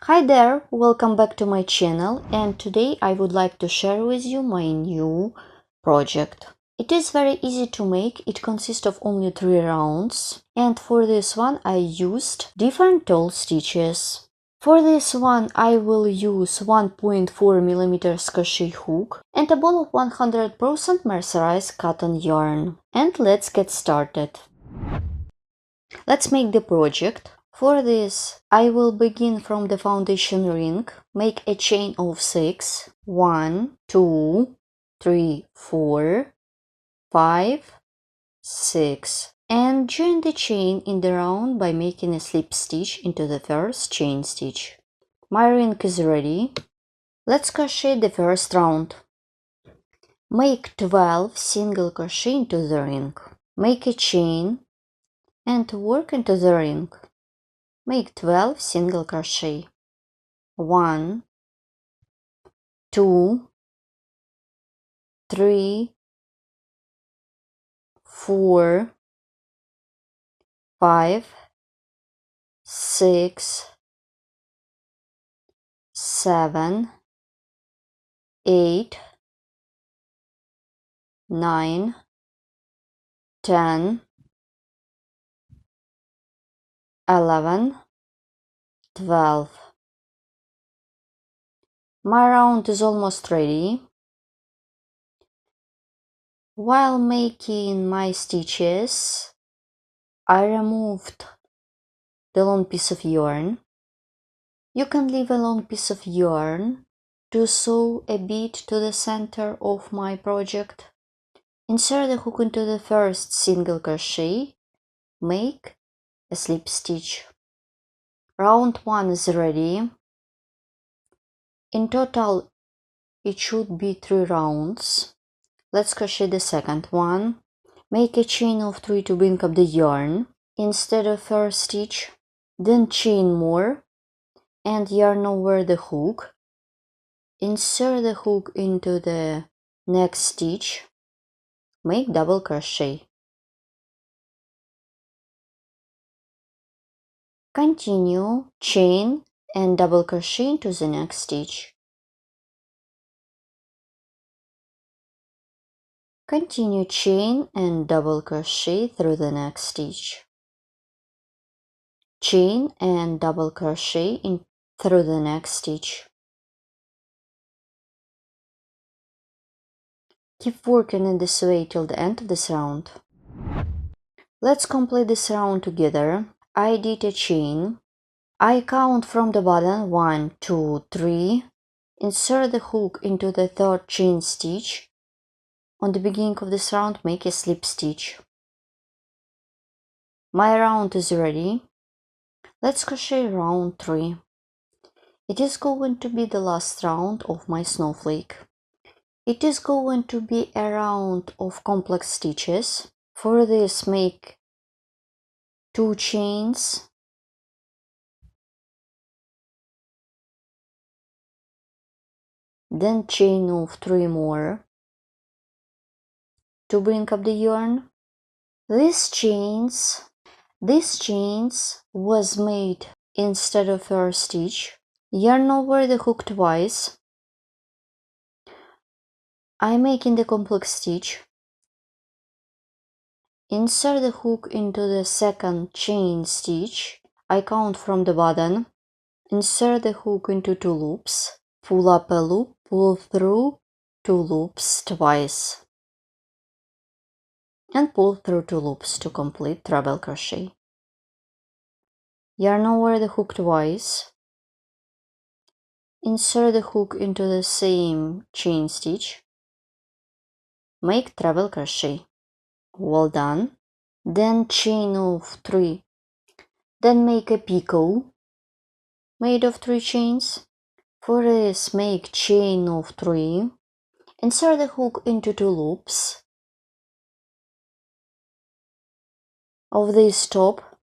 Hi there, welcome back to my channel, and today I would like to share with you my new project. It is very easy to make. It consists of only 3 rounds, and for this one I used different tall stitches. For this one I will use 1.4 mm crochet hook and a ball of 100% mercerized cotton yarn. And let's get started. Let's make the project. For this, I will begin from the foundation ring, make a chain of 6, 1, 2, 3, 4, 5, 6, and join the chain in the round by making a slip stitch into the first chain stitch. My ring is ready. Let's crochet the first round. Make 12 single crochet into the ring. Make a chain and work into the ring. Make 12 single crochet. 1, 2, 3, 4, 5, 6, 7, 8, 9, 10, 11, 12. My round is almost ready. While making my stitches, I removed the long piece of yarn. You can leave a long piece of yarn to sew a bead to the center of my project. Insert the hook into the first single crochet, make a slip stitch. Round 1 is ready. In total it should be 3 rounds. Let's crochet the second one. Make a chain of 3 to bring up the yarn instead of first stitch, then chain more and yarn over the hook. Insert the hook into the next stitch, make double crochet. Continue, chain and double crochet into the next stitch. Continue, chain and double crochet through the next stitch. Chain and double crochet in through the next stitch. Keep working in this way till the end of this round. Let's complete this round together. I did a chain. I count from the bottom 1, 2, 3. Insert the hook into the third chain stitch. On the beginning of this round, make a slip stitch. My round is ready. Let's crochet round 3. It is going to be the last round of my snowflake. It is going to be a round of complex stitches. For this, make 2 chains, then chain of 3 more to bring up the yarn. These chains was made instead of first stitch. Yarn over the hook twice. I'm making the complex stitch. Insert the hook into the second chain stitch. I count from the bottom. Insert the hook into 2 loops. Pull up a loop, pull through 2 loops twice. And pull through 2 loops to complete treble crochet. Yarn over the hook twice. Insert the hook into the same chain stitch. Make treble crochet. Well done. Then chain of 3. Then make a picot made of 3 chains. For this, make chain of 3. Insert the hook into 2 loops of this top.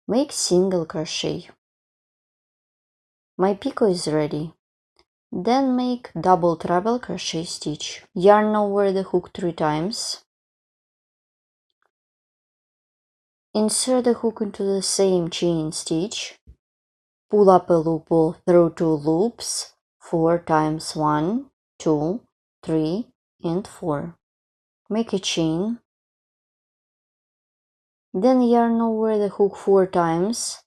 Make single crochet. My picot is ready. Then make double treble crochet stitch. Yarn over the hook 3 times. Insert the hook into the same chain stitch. pull up a loop, pull through 2 loops 4 times, 1, 2, 3, and 4. Make a chain, then yarn over the hook 4 times,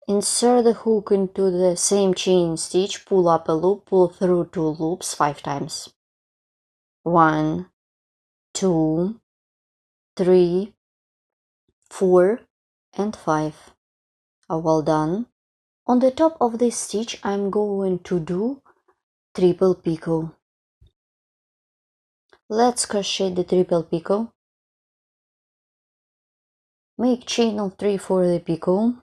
insert the hook into the same chain stitch, pull up a loop, pull through 2 loops 5 times, 1, 2, 3, 4, and 5. Well done. On the top of this stitch I'm going to do triple picot. Let's crochet the triple picot. Make chain of 3 for the picot,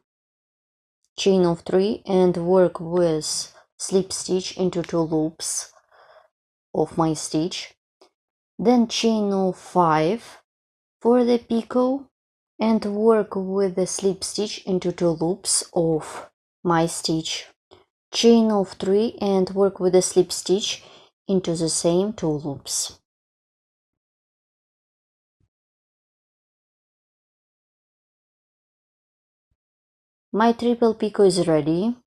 chain of 3, and work with slip stitch into 2 loops of my stitch, then chain of 5 for the picot and work with the slip stitch into 2 loops of my stitch, chain of 3 and work with the slip stitch into the same 2 loops. My triple picot is ready.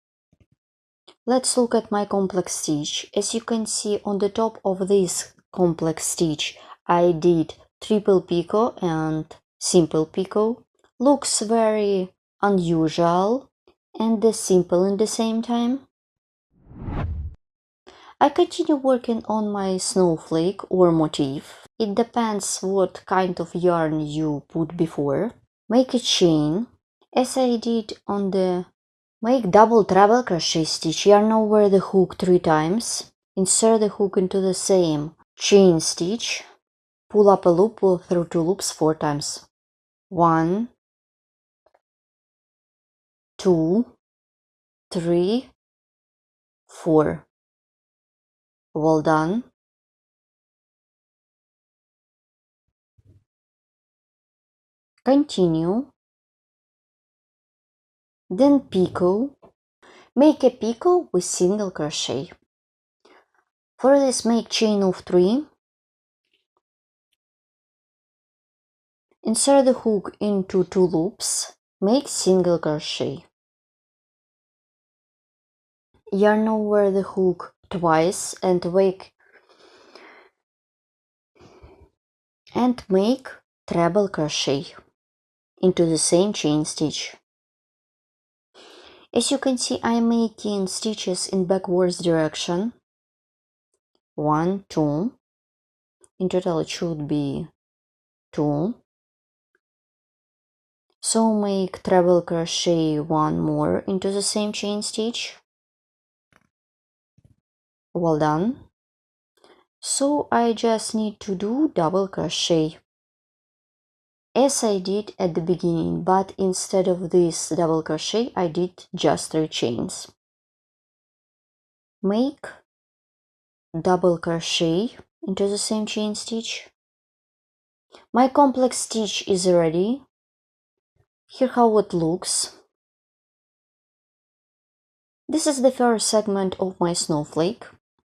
Let's look at my complex stitch. As you can see, on the top of this complex stitch I did triple picot and simple picot. Looks very unusual and simple in the same time. I continue working on my snowflake or motif. It depends what kind of yarn you put before. Make a chain, as I did on the make double treble crochet stitch, yarn over the hook 3 times, insert the hook into the same chain stitch, pull up a loop, pull through 2 loops 4 times, 1, 2, 3, 4. Well done. Continue, then picot. Make a picot with single crochet. For this, make chain of 3, insert the hook into 2 loops, make single crochet, yarn over the hook twice and make treble crochet into the same chain stitch. As you can see, I'm making stitches in backwards direction. 1, 2. In total it should be 2. So make treble crochet 1 more into the same chain stitch. Well done. So I just need to do double crochet as I did at the beginning, but instead of this double crochet I did just 3 chains. Make double crochet into the same chain stitch. My complex stitch is ready. Here how it looks. This is the first segment of my snowflake.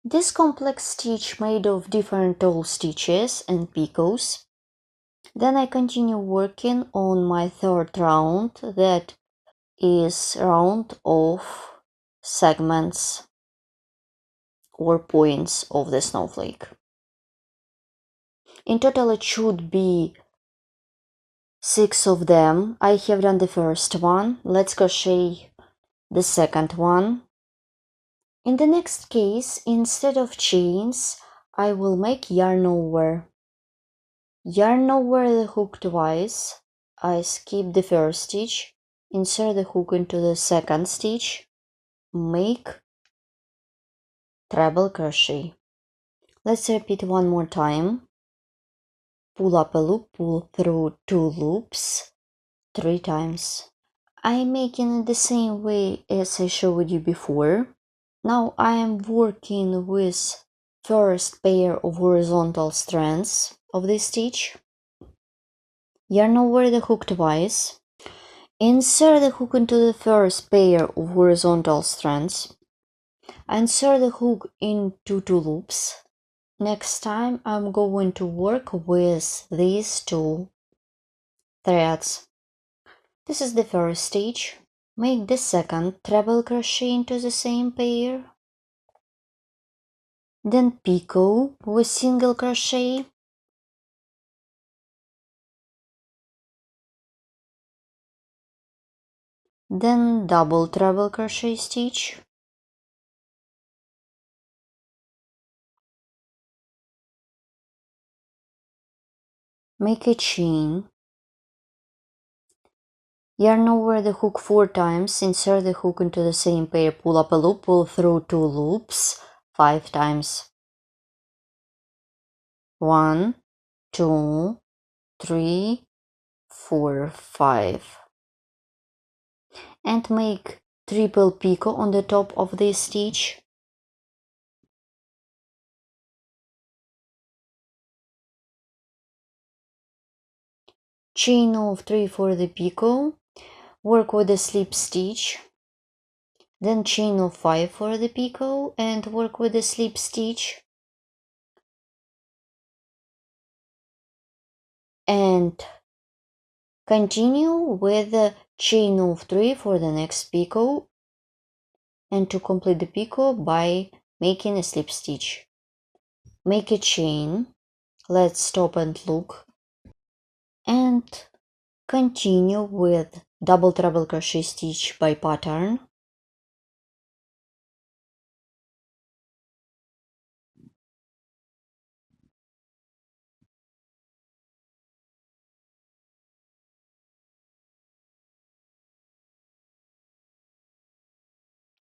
This complex stitch made of different tall stitches and picots. Then I continue working on my third round, that is round of segments or points of the snowflake. In total it should be 6 of them. I have done the first one. Let's crochet the second one. In the next case, instead of chains, I will make yarn over. Yarn over the hook twice. I skip the first stitch, insert the hook into the second stitch, make treble crochet. Let's repeat one more time. Pull up a loop, pull through 2 loops 3 times. I'm making it the same way as I showed you before. Now I am working with first pair of horizontal strands of this stitch. Yarn over the hook twice. Insert the hook into the first pair of horizontal strands. Insert the hook into 2 loops. Next time I'm going to work with these 2 threads. This is the first stitch. Make the second treble crochet into the same pair, then picot with single crochet, then double treble crochet stitch, make a chain, yarn over the hook 4 times, insert the hook into the same pair, pull up a loop, pull through 2 loops 5 times. 1, 2, 3, 4, 5. And make triple picot on the top of this stitch. Chain of 3 for the picot, work with a slip stitch, then chain of 5 for the picot and work with a slip stitch, and continue with the chain of 3 for the next picot, and to complete the picot by making a slip stitch. Make a chain, let's stop and look, and continue with double treble crochet stitch by pattern.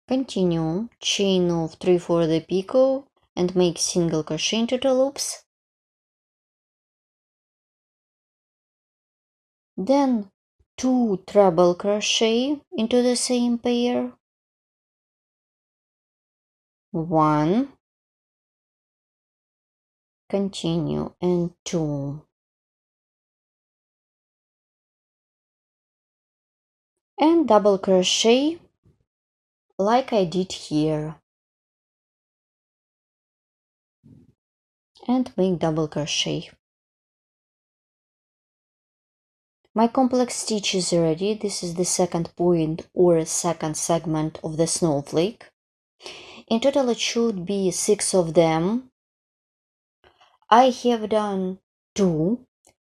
Continue chain of 3 for the picot and make single crochet into the loops. Then 2 treble crochet into the same pair. 1, continue, and 2. And double crochet like I did here. And make double crochet. My complex stitch is ready. This is the second point or second segment of the snowflake. In total it should be 6 of them. I have done 2.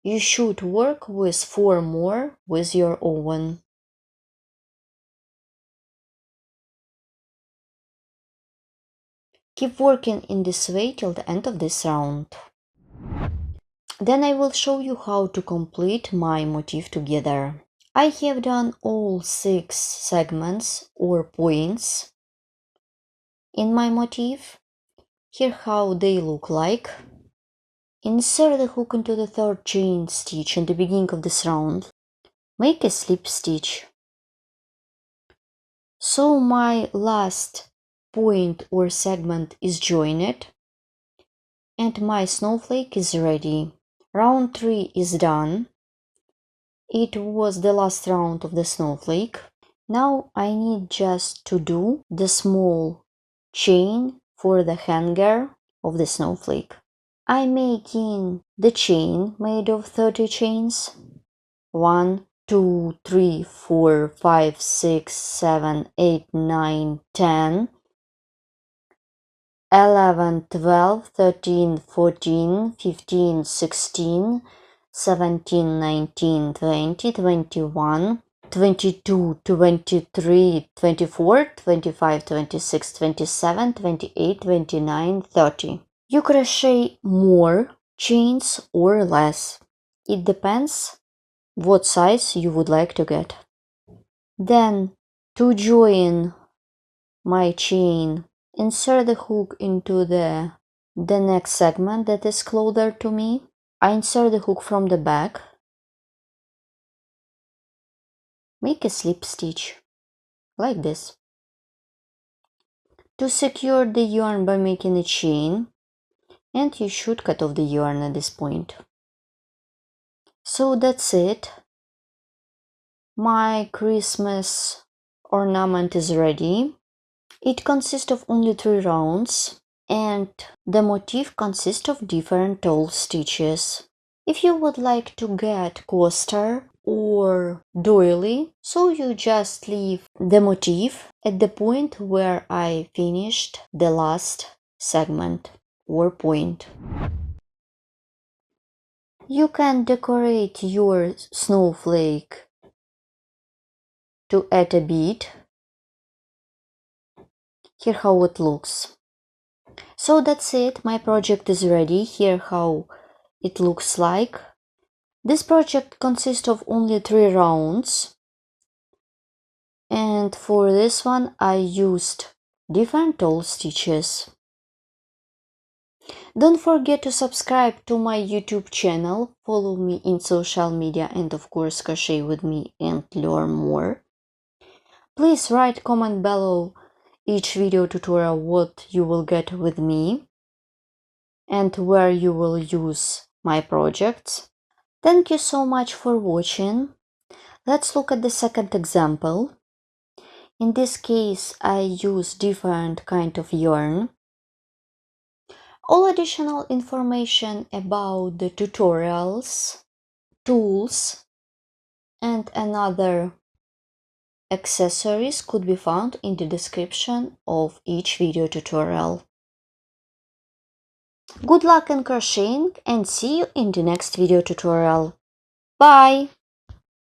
You should work with 4 more with your oven. Keep working in this way till the end of this round. Then I will show you how to complete my motif together. I have done all 6 segments or points in my motif. Here how they look like. Insert the hook into the 3rd chain stitch in the beginning of this round. Make a slip stitch. So my last point or segment is joined and my snowflake is ready. Round 3 is done. It was the last round of the snowflake. Now I need just to do the small chain for the hanger of the snowflake. I'm making the chain made of 30 chains. 1, 2, 3, 4, 5, 6, 7, 8, 9, 10, 11, 12, 13, 14, 15, 16, 17, 19, 20, 21, 22, 23, 24, 25, 26, 27, 28, 29, 30. You crochet more chains or less. It depends what size you would like to get. Then to join my chain, insert the hook into the next segment that is closer to me. I insert the hook from the back. Make a slip stitch like this. To secure the yarn by making a chain, and you should cut off the yarn at this point. So that's it. My Christmas ornament is ready. It consists of only 3 rounds and the motif consists of different tall stitches. If you would like to get coaster or doily, so you just leave the motif at the point where I finished the last segment or point. You can decorate your snowflake to add a bead. Here how it looks. So that's it, my project is ready. Here how it looks like. This project consists of only 3 rounds, and for this one I used different tall stitches. Don't forget to subscribe to my YouTube channel, follow me in social media, and of course crochet with me and learn more. Please write comment below each video tutorial what you will get with me and where you will use my projects. Thank you so much for watching. Let's look at the second example. In this case, I use different kind of yarn. All additional information about the tutorials, tools, and another accessories could be found in the description of each video tutorial. Good luck in crocheting and see you in the next video tutorial. Bye!